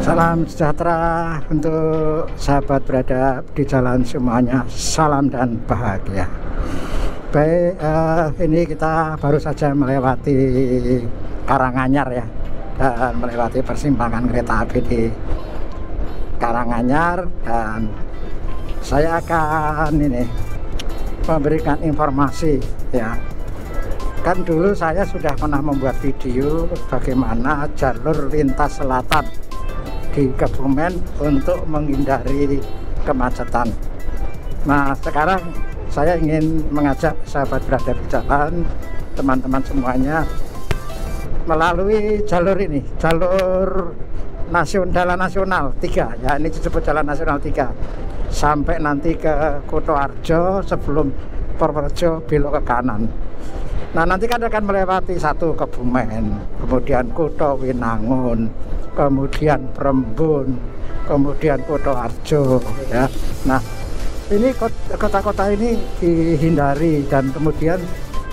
Salam sejahtera untuk sahabat berada di jalan semuanya. Salam dan bahagia. Baik, ini kita baru saja melewati Karanganyar ya, dan melewati persimpangan kereta api di Karanganyar, dan saya akan memberikan informasi ya. Kan dulu saya sudah pernah membuat video bagaimana jalur lintas selatan di Kebumen untuk menghindari kemacetan. Nah, sekarang saya ingin mengajak sahabat berada di jalan, teman-teman semuanya, melalui jalur ini, jalur Jalan Nasional 3 ya, ini disebut Jalan Nasional 3, sampai nanti ke Kutoarjo sebelum Purworejo belok ke kanan. Nah, nanti kan akan melewati satu Kebumen, kemudian Kutowinangun, kemudian Prembun, kemudian Kutoarjo ya. Nah, ini kota-kota ini dihindari, dan kemudian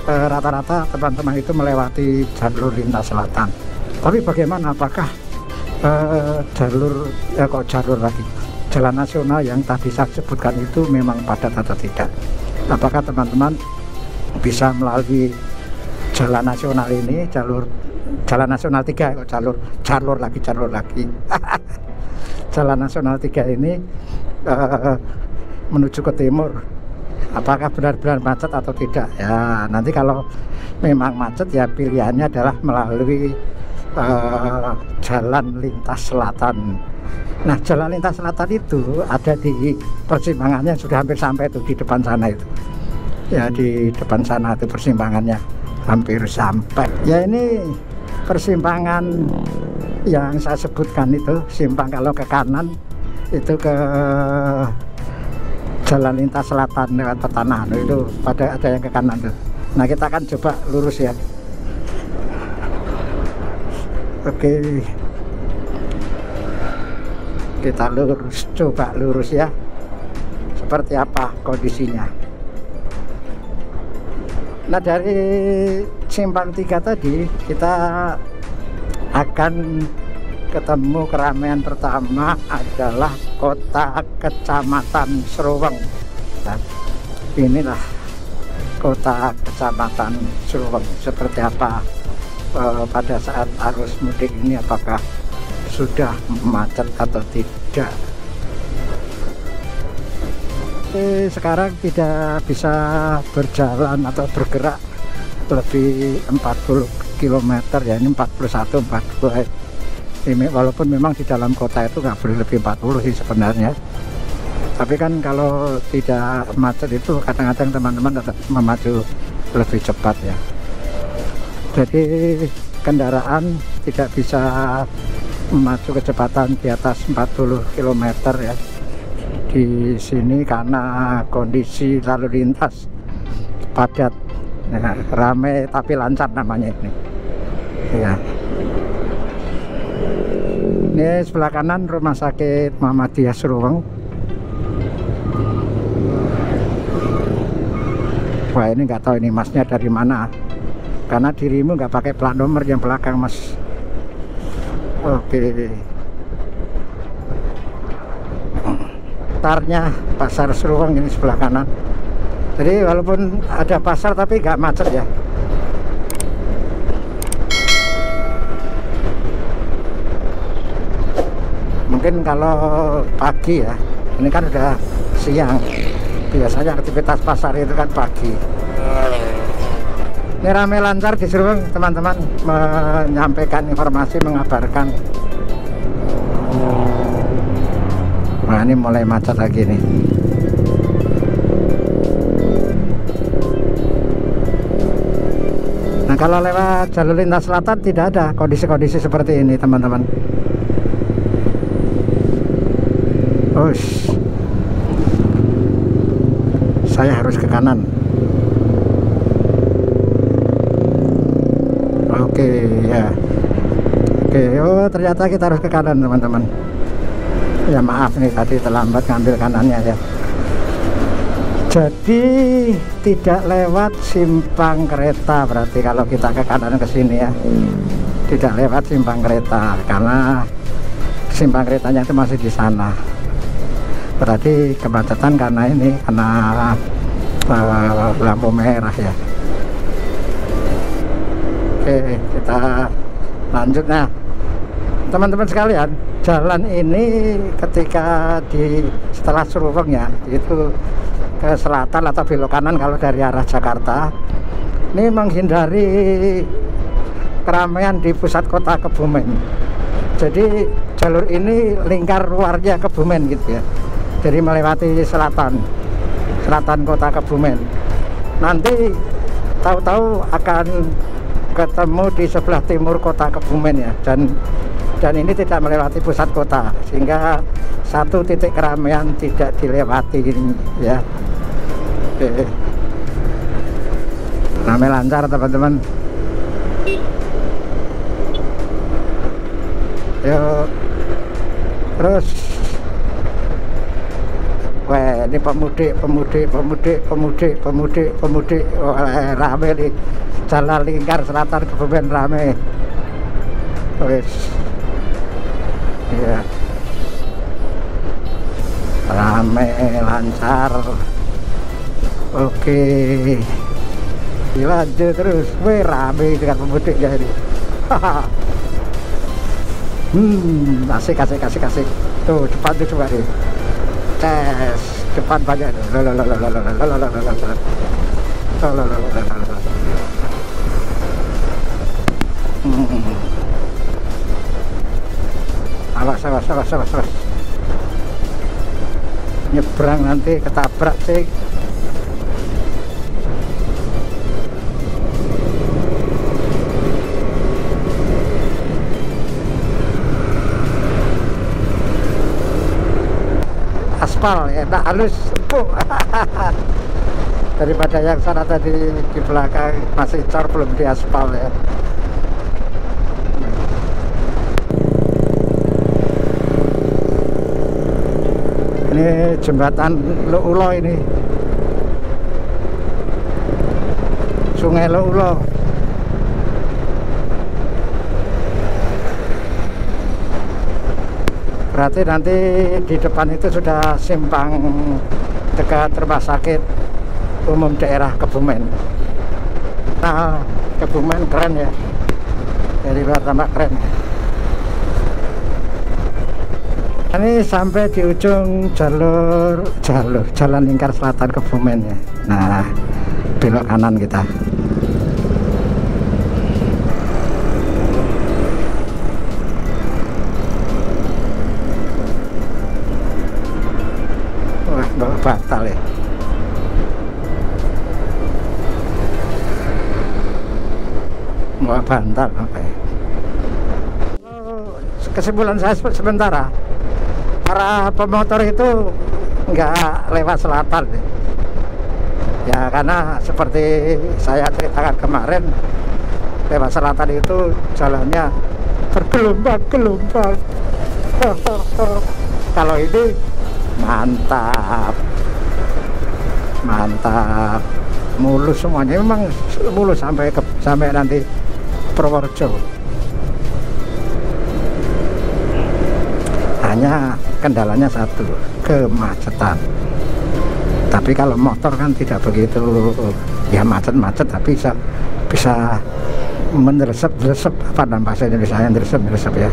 rata-rata teman-teman itu melewati jalur lintas selatan. Tapi bagaimana, apakah Jalan Nasional yang tadi saya sebutkan itu memang padat atau tidak? Apakah teman-teman bisa melalui Jalan Nasional ini, Jalan Nasional 3, jalur lagi Jalan Nasional 3 ini menuju ke timur, apakah benar-benar macet atau tidak ya? Nanti kalau memang macet ya pilihannya adalah melalui Jalan Lintas Selatan. Nah, Jalan Lintas Selatan itu ada di persimpangannya, sudah hampir sampai itu di depan sana itu ya, di depan sana itu persimpangannya hampir sampai ya. Ini persimpangan yang saya sebutkan itu, simpang kalau ke kanan itu ke Jalan Lintas Selatan lewat pertanahan itu, pada ada yang ke kanan tuh. Nah, kita akan coba lurus ya. Oke, kita coba lurus ya, seperti apa kondisinya. Nah, dari simpang 3 tadi kita akan ketemu keramaian pertama adalah kota kecamatan Sruweng. Nah, inilah kota kecamatan Sruweng. Seperti apa pada saat arus mudik ini, apakah sudah macet atau tidak? Sekarang tidak bisa berjalan atau bergerak lebih 40 km ya, ini 41, 42 ini, walaupun memang di dalam kota itu nggak boleh lebih 40 sih sebenarnya. Tapi kan kalau tidak macet itu kadang-kadang teman-teman tetap memacu lebih cepat ya. Jadi kendaraan tidak bisa memacu kecepatan di atas 40 km ya di sini, karena kondisi lalu lintas padat ya, ramai tapi lancar namanya ini ya. Ini sebelah kanan Rumah Sakit Muhammadiyah Sruweng. Wah, ini nggak tahu ini masnya dari mana, karena dirimu nggak pakai plat nomor yang belakang, mas. Oke, pasarnya Pasar Sruweng ini sebelah kanan. Jadi walaupun ada pasar tapi nggak macet ya. Mungkin kalau pagi ya, ini kan udah siang, biasanya aktivitas pasar itu kan pagi. Ini ramai lancar di Sruweng, teman-teman, menyampaikan informasi, mengabarkan. Nah, ini mulai macet lagi nih. Nah, kalau lewat jalur lintas selatan tidak ada kondisi-kondisi seperti ini, teman-teman. Saya harus ke kanan. Oke ya. Oke, oh ternyata kita harus ke kanan, teman-teman. Ya maaf nih, tadi terlambat ngambil kanannya ya. Jadi tidak lewat simpang kereta, berarti kalau kita ke kanan ke sini ya, tidak lewat simpang kereta, karena simpang keretanya itu masih di sana. Berarti kemacetan karena ini, karena lampu merah ya. Oke, kita lanjut. Nah, teman-teman sekalian, jalan ini ketika setelah Serurung ya, itu ke selatan atau belok kanan kalau dari arah Jakarta, ini menghindari keramaian di pusat kota Kebumen. Jadi jalur ini lingkar luarnya Kebumen gitu ya, jadi melewati selatan kota Kebumen. Nanti tahu-tahu akan ketemu di sebelah timur kota Kebumen ya, dan ini tidak melewati pusat kota, sehingga satu titik keramaian tidak dilewati ini ya. Oke. Ramai lancar teman-teman. Yuk terus. Wah, ini pemudik. Wah, rame nih. Jalan lingkar selatan Kebumen rame. Wes. Iya. Rame lancar. Oke. Dilanjut terus. Wih, rame dengan pemudiknya ini. Asik. Tuh, depan tuh coba nih. Tes, depan banyak. Awas. Nyebrang nanti ketabrak sih. Aspal ya, tak halus empuk. Daripada yang sana tadi di belakang masih cor, belum diaspal ya. Ini jembatan Loulo ini, Sungai Loulo. Berarti nanti di depan itu sudah simpang dekat Rumah Sakit Umum Daerah Kebumen. Nah, Kebumen keren ya, dari luar tambah keren. Ini sampai di ujung jalan lingkar selatan Kebumen ya. Nah, belok kanan kita. Wah, bawa batal ya. Bawa bantal apa ya? Kesimpulan saya sementara, para pemotor itu nggak lewat selatan ya, karena seperti saya ceritakan kemarin, lewat selatan itu jalannya bergelombang-gelombang. Kalau ini mantap, mulus semuanya, memang mulus sampai nanti Purworejo. Hanya kendalanya satu, kemacetan. Tapi kalau motor kan tidak begitu ya, macet tapi bisa menderesep apa dan bahasa Indonesia yang deresep ya.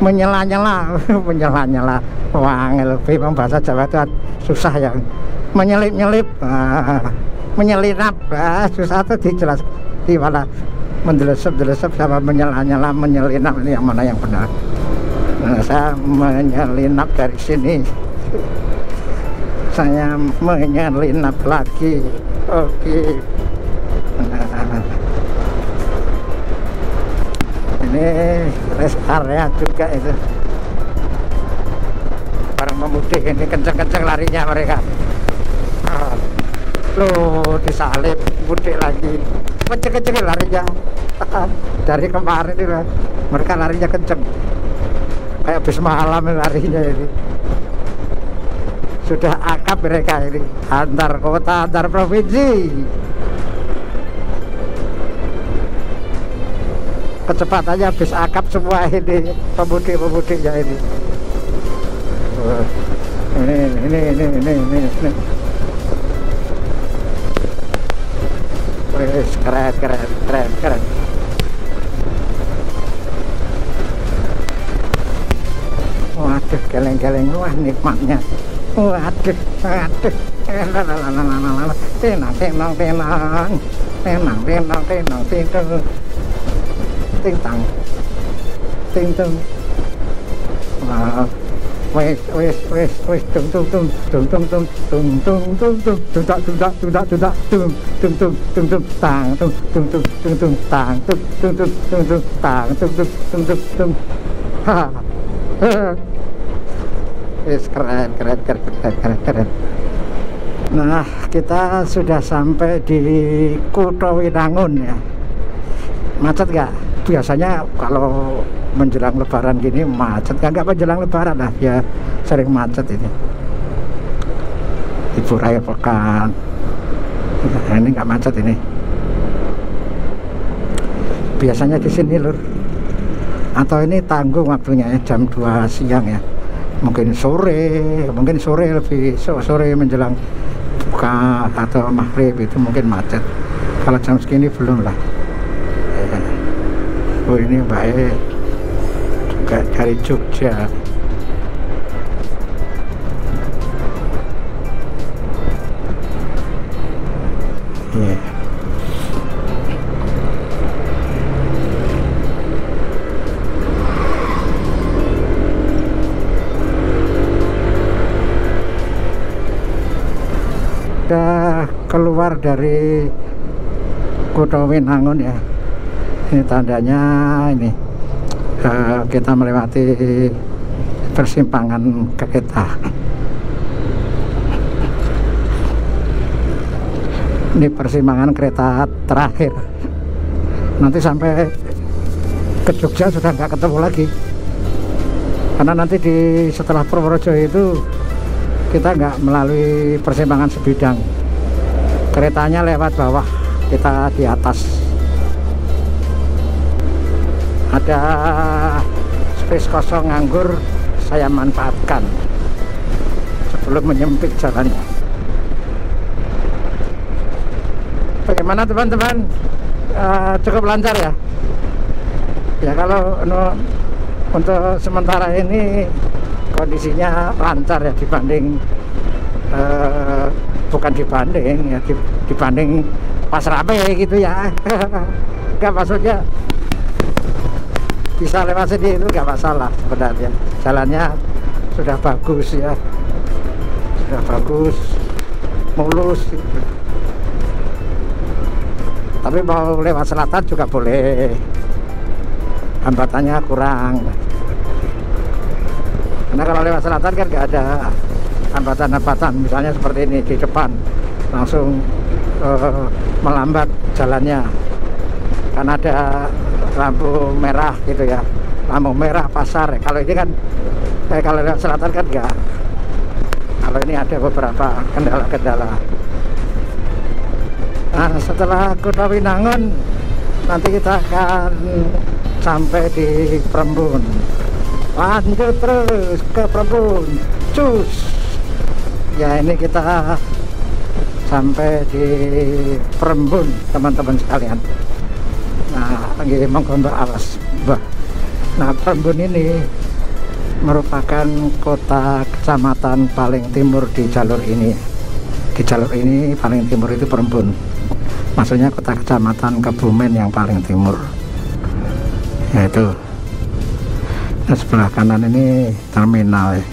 menyela-nyela. Wah, lebih bahasa Jawa itu susah ya. Menyelip-nyelip, menyelinap, susah tuh dijelas di mana menderesep sama menyela-nyela, menyelinap ini yang mana yang benar. Nah, saya menyelinap dari sini. Saya menyelinap lagi. Oke. Nah, ini rest area juga itu. Para pemudik ini kenceng-kenceng larinya mereka. Loh, disalip, mudik lagi. Kenceng-kenceng larinya. Dari kemarin itu mereka larinya kenceng. Kayak bis malam larinya ini. Sudah akap mereka ini, antar kota, antar provinsi. kecepatannya bis akap semua ini pemudik-pemudiknya ini. Ini. Wih, keren. Waduh, geleng-geleng, wah nikmatnya. Waduh. Tenang. Ting. Wow. Wes tung keren. Nah, kita sudah sampai di Kutha Winangun ya. Macet nggak? Biasanya kalau menjelang lebaran gini macet, nggak menjelang lebaran lah ya, sering macet ini. Libur akhir pekan, nah, ini nggak macet ini. Biasanya di sini lur, atau ini tanggung waktunya ya, jam 2 siang ya. Mungkin sore lebih sore menjelang buka atau maghrib itu mungkin macet. Kalau jam segini belum lah. Oh ini baik juga dari Jogja. Yeah. Udah keluar dari Kutha Winangun ya. Ini tandanya ini kita melewati persimpangan kereta. Ini persimpangan kereta terakhir. Nanti sampai ke Jogja sudah nggak ketemu lagi, karena nanti setelah Purworejo itu kita nggak melalui persimpangan Sebidang. Keretanya lewat bawah, kita di atas. Ada space kosong nganggur, saya manfaatkan sebelum menyempit jalannya. Bagaimana teman-teman? Cukup lancar ya? Ya kalau untuk sementara ini kondisinya lancar ya, dibanding bukan dibanding ya, dibanding pas rame gitu ya. Enggak, maksudnya bisa lewat sini itu nggak masalah sebenarnya. Jalannya sudah bagus ya, sudah bagus, mulus gitu. Tapi mau lewat selatan juga boleh, hambatannya kurang, karena kalau lewat selatan kan nggak ada hambatan-hambatan, misalnya seperti ini di depan langsung melambat jalannya karena ada lampu merah gitu ya, lampu merah pasar ya. Kalau ini kan kalau lewat selatan kan enggak. Kalau ini ada beberapa kendala-kendala. Nah, setelah Kutha Winangun nanti kita akan sampai di Prembun. Lanjut terus ke Prembun, cus ya. Ini kita sampai di Prembun teman-teman sekalian. Nah, lagi menggambar alas bah. Nah, Prembun ini merupakan kota kecamatan paling timur di jalur ini. Di jalur ini paling timur itu Prembun. Maksudnya kota kecamatan Kebumen yang paling timur. Yaitu. Nah, sebelah kanan ini terminal ya.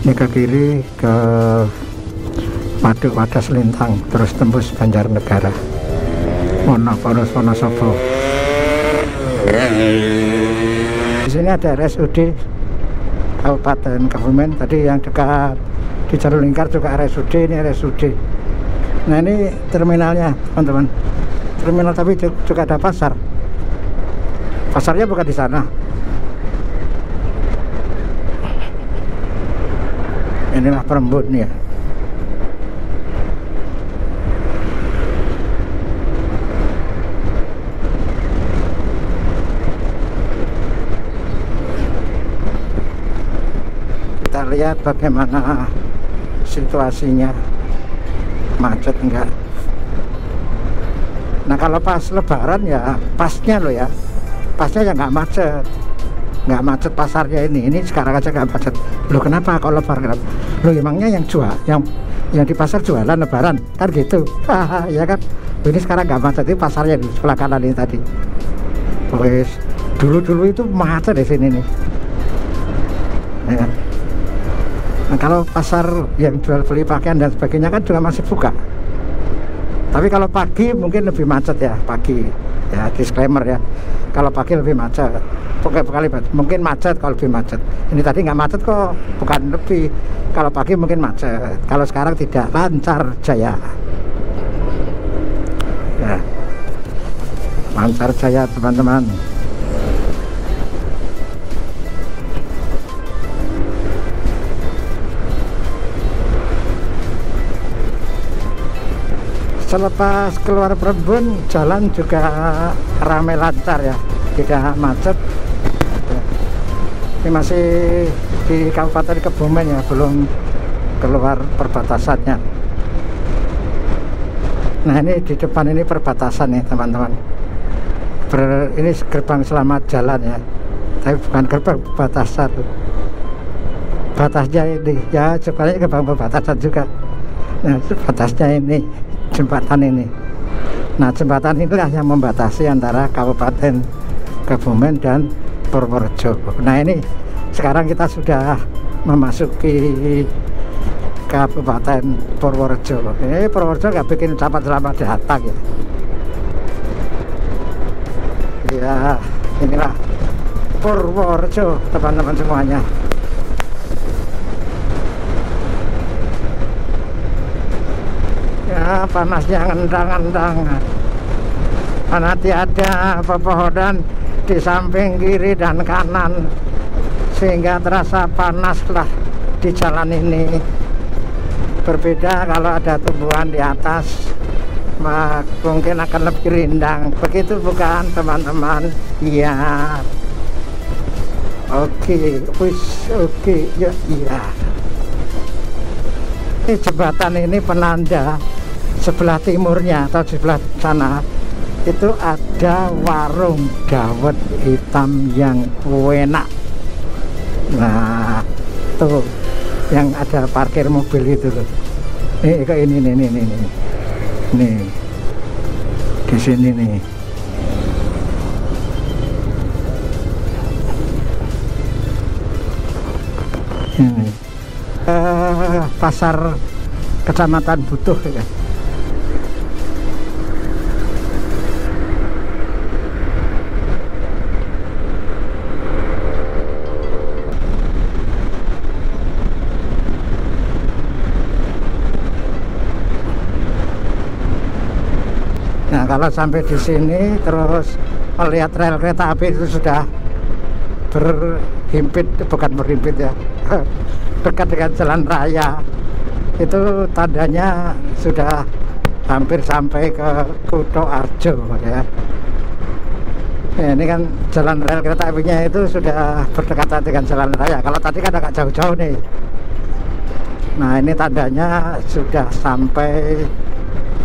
Ini ke kiri ke Waduk Wadas Lintang, terus tembus Banjarnegara. Wonosobo. Di sini ada RSUD Kabupaten Kebumen. Tadi yang dekat di jalur lingkar juga RSUD, ini RSUD. Nah, ini terminalnya teman-teman. Terminal tapi juga ada pasar. Pasarnya bukan di sana. Inilah Prembun ya. kita lihat bagaimana situasinya, macet enggak. Nah kalau pas lebaran ya pasnya loh ya, pasnya ya nggak macet pasarnya ini sekarang aja nggak macet. Loh kenapa kalau lebaran? Loh emangnya yang jual, yang di pasar jualan lebaran kan gitu. Ya kan, loh, ini sekarang nggak macet, ini pasarnya di sebelah kanan ini tadi. Wes dulu itu macet di sini nih ya. Nah, kalau pasar yang jual beli pakaian dan sebagainya kan juga masih buka. Tapi kalau pagi mungkin lebih macet ya, pagi ya, disclaimer ya, kalau pagi lebih macet. Mungkin macet kalau lebih macet. Ini tadi nggak macet kok, bukan lebih. Kalau pagi mungkin macet, kalau sekarang tidak, lancar jaya ya, lancar jaya teman-teman. Selepas keluar Perbun, jalan juga ramai lancar ya, tidak macet. Ini masih di Kabupaten Kebumen ya, belum keluar perbatasannya. Nah ini di depan ini perbatasan nih teman-teman. Ini gerbang selamat jalan ya, tapi bukan gerbang perbatasan. Batasnya ini ya, sebenarnya gerbang perbatasan juga. Nah batasnya ini jembatan ini. Nah jembatan inilah yang membatasi antara Kabupaten Kebumen dan Purworejo. Nah ini sekarang kita sudah memasuki Kabupaten Purworejo. Ini Purworejo nggak bikin selamat datang ya. Ya inilah Purworejo teman-teman semuanya. Ya panasnya ngendang-ngendang. Nanti ada pepohonan di samping kiri dan kanan sehingga terasa panas lah di jalan ini. Berbeda kalau ada tumbuhan di atas, mungkin akan lebih rindang. Begitu bukan teman-teman? Iya. Oke, oke, ya iya. Ini jembatan ini penanda sebelah timurnya atau sebelah sana itu ada warung dawet hitam yang enak. Nah tuh yang ada parkir mobil itu loh. Ini nih di sini nih. Ini pasar Kecamatan Butuh ya. Nah kalau sampai di sini terus melihat rel kereta api itu sudah berhimpit, bukan berhimpit ya, dekat dengan jalan raya, itu tandanya sudah hampir sampai ke Kutoarjo ya. Ya ini kan jalan rel kereta apinya itu sudah berdekatan dengan jalan raya. Kalau tadi kan agak jauh-jauh nih. Nah ini tandanya sudah sampai,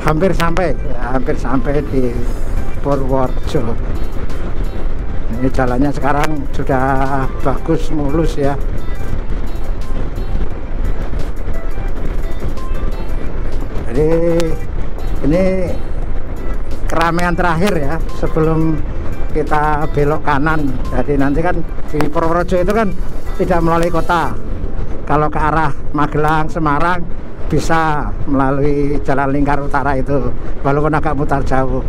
hampir sampai di Purworejo. Ini jalannya sekarang sudah bagus, mulus ya. Jadi ini keramaian terakhir ya sebelum kita belok kanan. Jadi nanti kan di Purworejo itu kan tidak melalui kota. Kalau ke arah Magelang, Semarang bisa melalui Jalan Lingkar Utara itu, walaupun agak mutar jauh.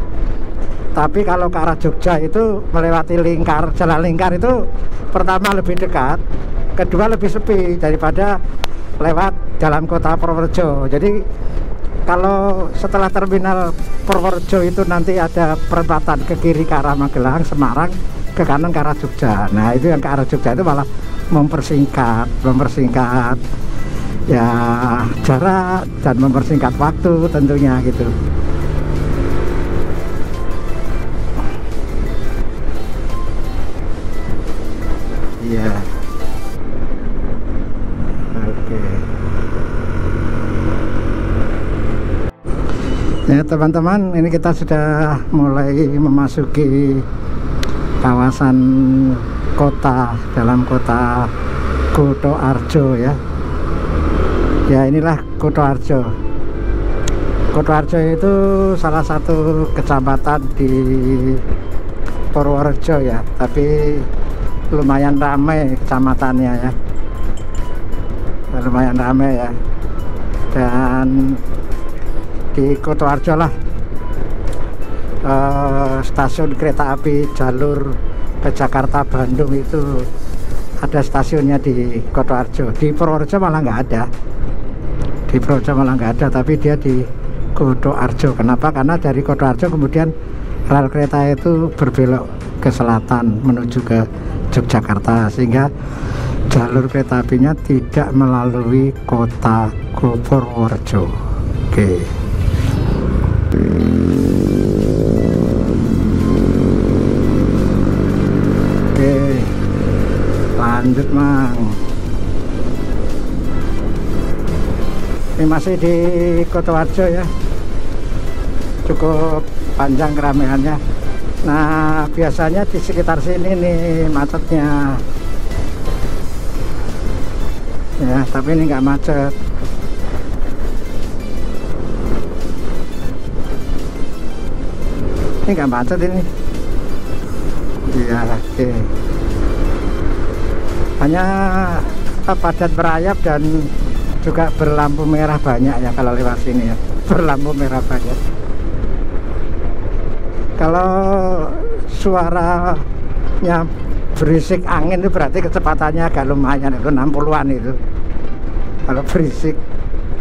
Tapi kalau ke arah Jogja itu melewati lingkar, Jalan Lingkar itu pertama lebih dekat, kedua lebih sepi daripada lewat dalam kota Purworejo. Jadi kalau setelah terminal Purworejo itu nanti ada perempatan ke kiri ke arah Magelang, Semarang, ke kanan ke arah Jogja. Nah itu yang ke arah Jogja itu malah mempersingkat ya jarak dan mempersingkat waktu tentunya gitu. Iya. teman-teman, ini kita sudah mulai memasuki kawasan kota, dalam kota Kutoarjo ya. Ya, inilah Kutoarjo. Kutoarjo itu salah satu kecamatan di Purworejo ya, tapi lumayan ramai kecamatannya ya. Lumayan ramai ya. Dan di Kutoarjo lah stasiun kereta api jalur ke Jakarta Bandung itu ada stasiunnya di Kutoarjo. Di Purworejo malah nggak ada. Di Purworejo malah nggak ada, tapi dia di Kutoarjo. Kenapa? Karena dari Kutoarjo kemudian rel kereta itu berbelok ke selatan menuju ke Yogyakarta, sehingga jalur kereta apinya tidak melalui kota Purworejo. Oke. Oke, lanjut Mang. Ini masih di Kutoarjo ya, cukup panjang keramaiannya. Nah, biasanya di sekitar sini nih macetnya ya, tapi ini nggak macet. Ini nggak macet ini. Iya, oke. Hanya padat merayap dan juga berlampu merah banyak ya kalau lewat sini ya. Berlampu merah banyak. Kalau suaranya berisik angin itu berarti kecepatannya agak lumayan, itu 60-an itu. Kalau berisik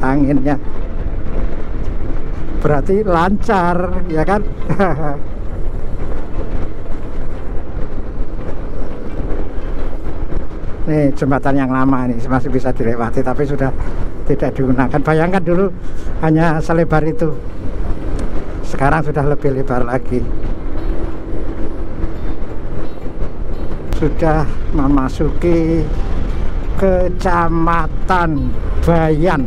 anginnya berarti lancar ya kan. Nih jembatan yang lama nih masih bisa dilewati, tapi sudah tidak digunakan. Bayangkan dulu hanya selebar itu, sekarang sudah lebih lebar lagi. Sudah memasuki Kecamatan Bayan.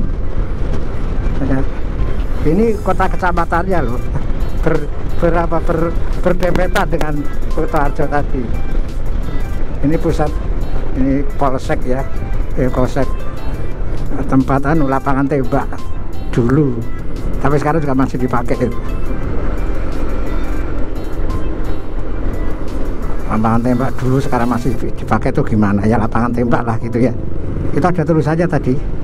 Ini kota kecamatannya loh, berdempetan dengan Kutoarjo tadi. Ini pusat, ini polsek ya, polsek, tempat lapangan tembak dulu, tapi sekarang juga masih dipakai. Lapangan tembak dulu sekarang masih dipakai, tuh gimana ya, lapangan tembak lah gitu ya. Kita ada terus saja tadi.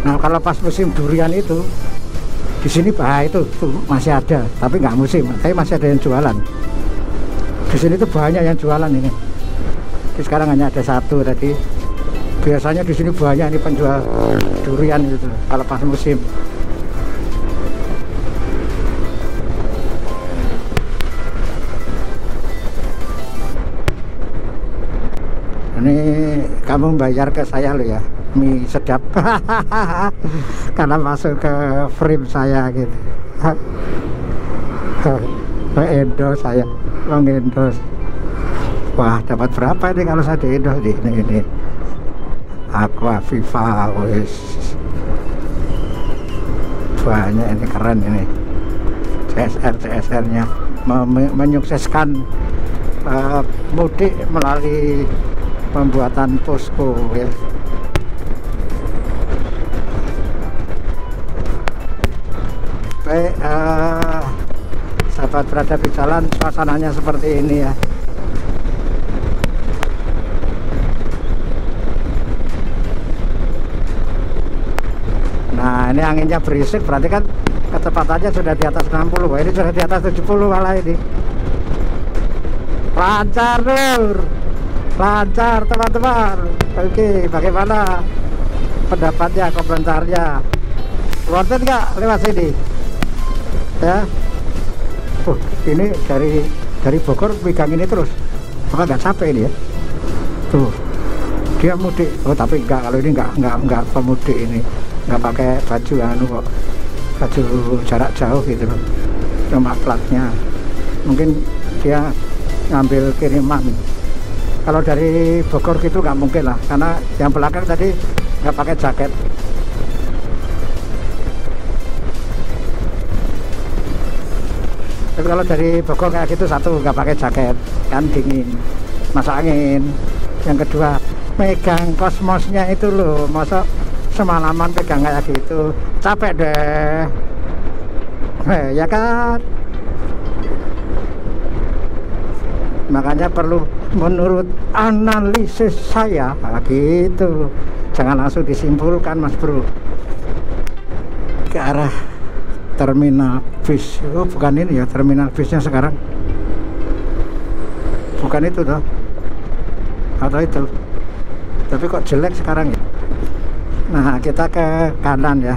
Nah, kalau pas musim durian itu di sini itu tuh masih ada, tapi nggak musim, tapi masih ada yang jualan. Di sini tuh banyak yang jualan ini. Jadi sekarang hanya ada satu tadi. Biasanya di sini banyak ini penjual durian itu kalau pas musim. Ini kamu bayar ke saya loh ya, mie sedap. Karena masuk ke frame saya gitu. Endorse saya, mengendorse. Wah, dapat berapa ini kalau saya di endorse ini. Aqua Viva, wis. Banyak ini, keren ini. CSR-nya menyukseskan mudik melalui pembuatan posko ya. Baik, sahabat berada di jalan, suasananya seperti ini ya. Nah, ini anginnya berisik, berarti kan kecepatannya sudah di atas 60. Wah, ini sudah di atas 70 malah ini. Lancar Nur, lancar teman-teman. Oke, bagaimana pendapatnya, komentarnya? Worth it nggak lewat sini? Ya. Ini dari Bogor pegang ini terus. Apa nggak capek ini ya? Tuh, dia mudik. Oh, tapi enggak, kalau ini enggak pemudik ini. Nggak pakai baju anu kok. baju jarak jauh gitu loh, cuma platnya. Mungkin dia ngambil kiriman. Kalau dari Bogor gitu nggak mungkin lah, karena yang belakang tadi nggak pakai jaket. Tapi kalau dari Bogor kayak gitu, satu nggak pakai jaket, kan dingin, masuk angin. Yang kedua, megang kosmosnya itu loh, masa semalaman pegang kayak gitu, capek deh. Ya kan? Makanya perlu, menurut analisis saya gitu, jangan langsung disimpulkan Mas Bro. Ke arah terminal bis. Oh bukan ini ya terminal bisnya sekarang, bukan itu toh, atau itu, tapi kok jelek sekarang ya. Nah kita ke kanan ya.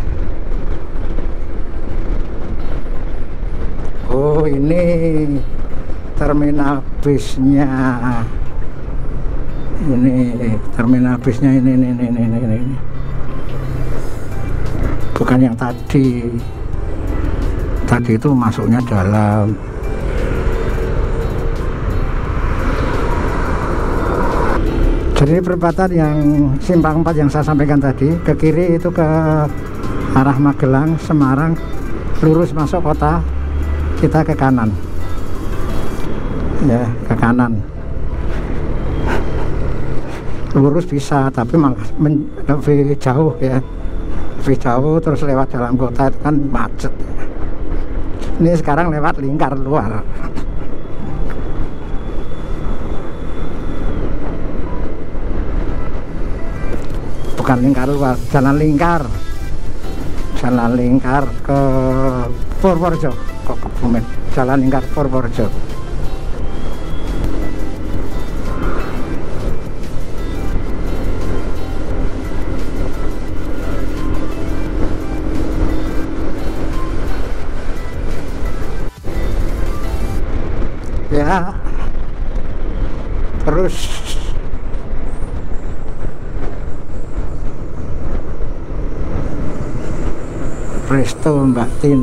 Oh ini terminal bisnya, ini terminal bisnya, ini bukan yang tadi itu masuknya dalam. Jadi perempatan yang simpang 4 yang saya sampaikan tadi, ke kiri itu ke arah Magelang, Semarang, lurus masuk kota, kita ke kanan ya, ke kanan lurus bisa, tapi malah lebih jauh ya, lebih jauh, terus lewat dalam kota itu kan macet. Ini sekarang lewat lingkar luar. Bukan lingkar luar, jalan lingkar ke Purworejo, kok Kebumen, jalan lingkar Purworejo. Ya, terus Presto Mbak Tin.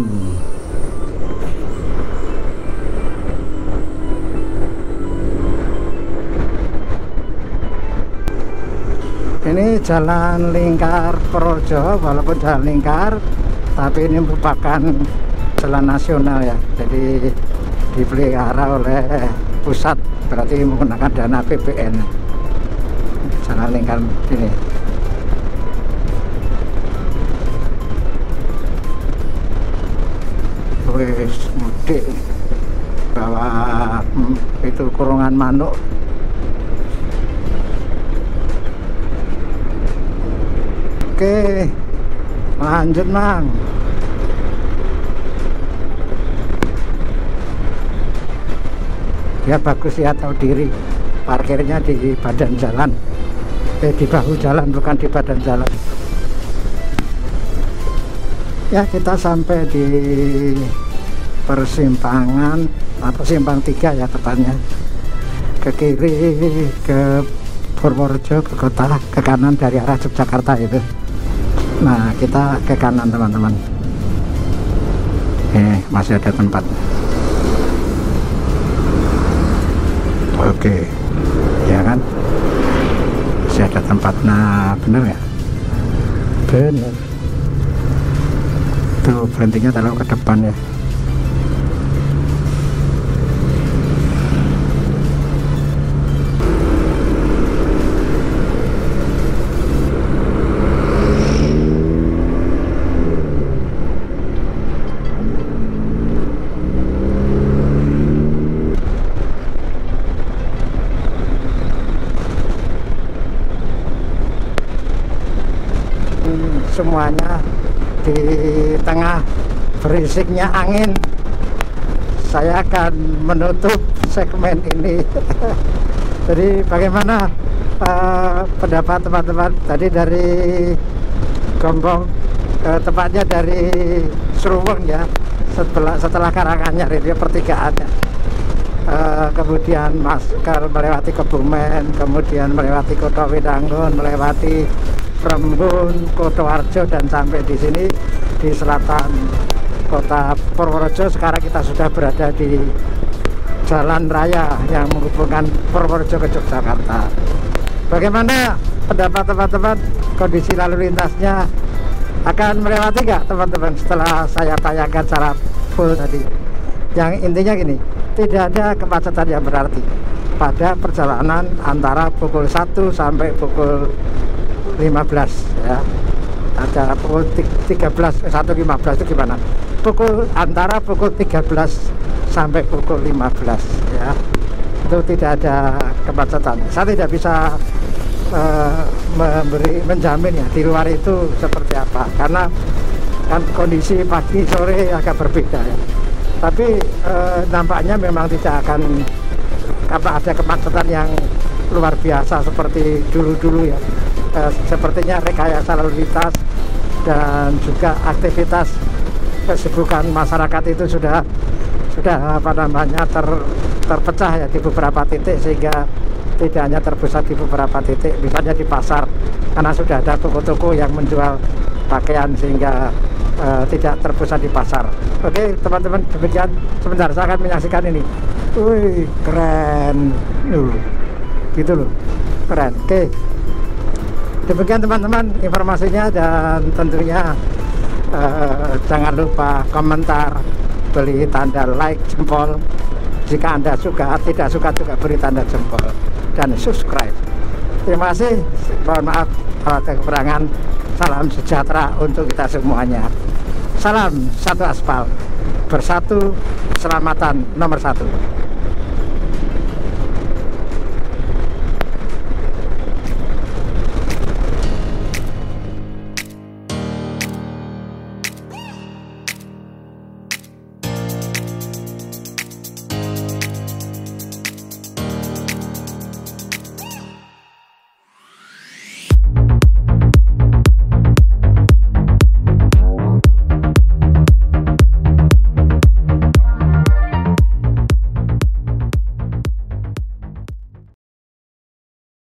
Ini jalan lingkar Purworejo, walaupun jalan lingkar, tapi ini merupakan jalan nasional ya, jadi dipelihara oleh pusat, berarti menggunakan dana APBN. Jalan lingkar ini. Wis mudik bawa itu kurungan manuk. Oke, lanjut Mang. Ya bagus ya, tahu diri, parkirnya di badan jalan, di bahu jalan, bukan di badan jalan. Ya kita sampai di persimpangan atau simpang 3 ya tepatnya, ke kiri ke Purworejo, ke kota, ke kanan dari arah Yogyakarta itu. Nah kita ke kanan teman-teman. Masih ada tempat. Oke, ya kan, masih ada tempat. Nah bener ya, bener tuh, berhentinya terlalu ke depan ya. Semuanya di tengah berisiknya angin, saya akan menutup segmen ini. Jadi bagaimana pendapat teman-teman tadi dari Gombong, tepatnya dari Seruweng ya, setelah Karanganyar itu ya, pertigaannya. Kemudian melewati Kebumen, kemudian melewati Kota Wilangun, melewati Rembun, Kotoarjo, dan sampai di sini di selatan kota Purworejo. Sekarang kita sudah berada di jalan raya yang menghubungkan Purworejo ke Yogyakarta. Bagaimana pendapat teman-teman, kondisi lalu lintasnya akan melewati nggak teman-teman setelah saya tayangkan secara full tadi? Yang intinya gini, tidak ada kemacetan yang berarti pada perjalanan antara pukul 1 sampai pukul 15 ya. Ada pukul 13, 1.15 itu gimana? Antara pukul 13 sampai pukul 15 ya. Itu tidak ada kemacetan. Saya tidak bisa menjamin ya di luar itu seperti apa, karena kan kondisi pagi sore agak berbeda ya. Tapi nampaknya memang tidak akan ada kemacetan yang luar biasa seperti dulu-dulu ya. Sepertinya rekayasa lalu lintas dan juga aktivitas kesibukan masyarakat itu sudah apa namanya terpecah ya di beberapa titik, sehingga tidak hanya terpusat di beberapa titik, misalnya di pasar, karena sudah ada toko-toko yang menjual pakaian sehingga tidak terpusat di pasar. Oke teman-teman, demikian sebentar saya akan menyaksikan ini. Wih keren gitu loh, keren. Oke, demikian teman-teman informasinya, dan tentunya jangan lupa komentar, beri tanda like jempol jika Anda suka, tidak suka juga beri tanda jempol, dan subscribe. Terima kasih, mohon maaf kalau ada kekurangan. Salam sejahtera untuk kita semuanya. Salam satu aspal, bersatu keselamatan nomor 1.